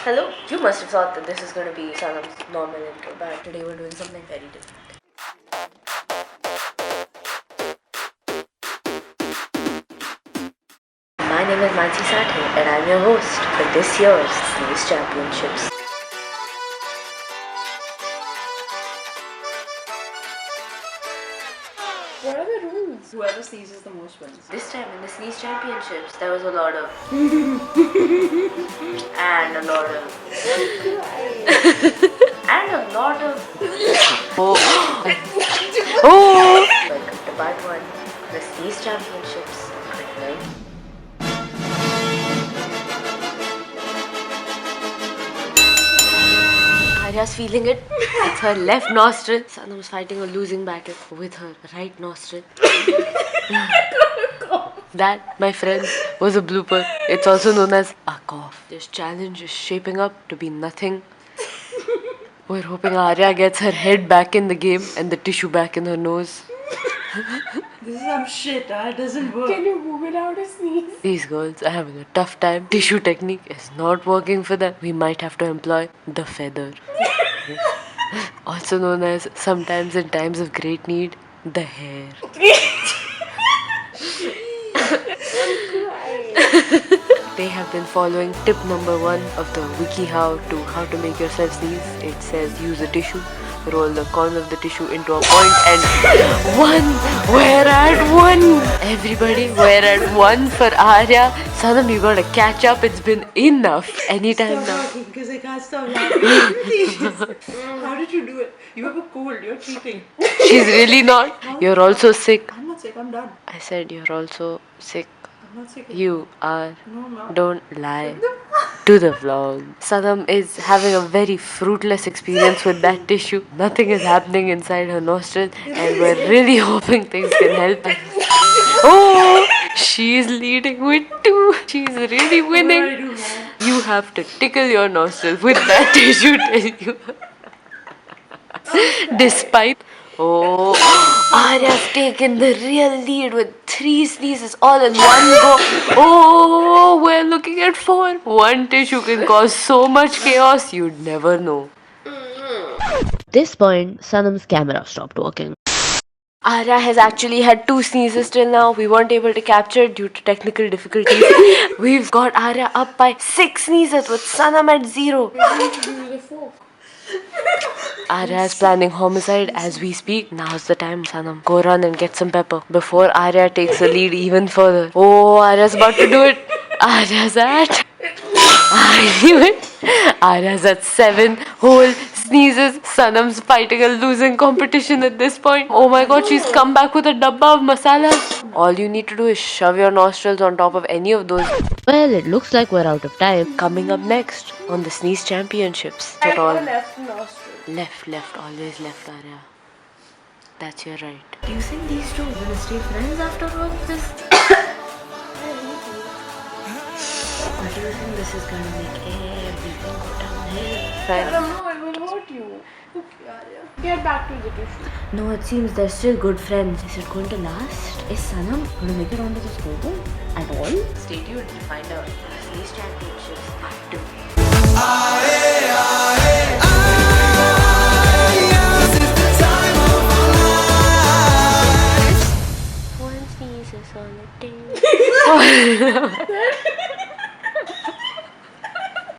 Hello? You must have thought that this is going to be Sanam's normal intro, but today we're doing something very different. My name is Mansi Sathe and I'm your host for this year's Sneeze Championships. What are the rules? Whoever sneezes the most wins. This time in the Sneeze Championships, there was a lot of and a lot of and a lot of oh. Welcome to part 1, the Sneeze Championships. Arya's feeling it with her left nostril. Sanam was fighting a losing battle with her right nostril. That, my friends, was a blooper. It's also known as a cough. This challenge is shaping up to be nothing. We're hoping Arya gets her head back in the game and the tissue back in her nose. This is some shit, it doesn't work. Can you move it out to sneeze? These girls are having a tough time. Tissue technique is not working for them. We might have to employ the feather. Also known as, sometimes in times of great need, the hair. They have been following tip number 1 of the WikiHow to how to make yourself sneeze. It says use a tissue, roll the corner of the tissue into a point and 1. We're at 1. Everybody, we're at 1 for Arya. Sanam, you gotta catch up. It's been enough. Anytime Stop now. laughing because I can't stop laughing. Please. How did you do it? You have a cold. You're cheating. She's really not. You're also sick. I'm not sick. I'm done. I said you're also sick. I'm not sick. You are. No, I'm not. Don't lie to the vlog. Sanam is having a very fruitless experience with that tissue. Nothing is happening inside her nostril and we're really hoping things can help. Oh, she's leading with 2. She's really What do I winning. do, man? You have to tickle your nostril with that tissue. Despite Arya's taken the real lead with 3 sneezes all in one go. Oh, we're looking at 4. One tissue can cause so much chaos you'd never know. This point, Sanam's camera stopped working. Arya has actually had 2 sneezes till now. We weren't able to capture it due to technical difficulties. We've got Arya up by 6 sneezes with Sanam at 0. Use a fork. Arya is planning homicide as we speak. Now's the time, Sanam. Go run and get some pepper before Arya takes the lead even further. Oh, Arya's about to do it. Arya's at 7 whole sneezes. Sanam's fighting a losing competition at this point. Oh my god, she's come back with a dabba of masalas. All you need to do is shove your nostrils on top of any of those. Well, it looks like we're out of time. Coming up next on the Sneeze Championships. I At all. have a left nostril. Left, always left, Arya. That's your right. Do you think these two are gonna stay friends after all of this? Or do you think this is gonna make everything go downhill? I don't know, it will hurt you. Okay, Arya. Get back to the tissue. No, it seems they're still good friends. Is it going to last? Is Sanam going to make it onto the scoreboard at all? Stay tuned to find out. Sneeze Championships Part 2. One sneeze is on a day.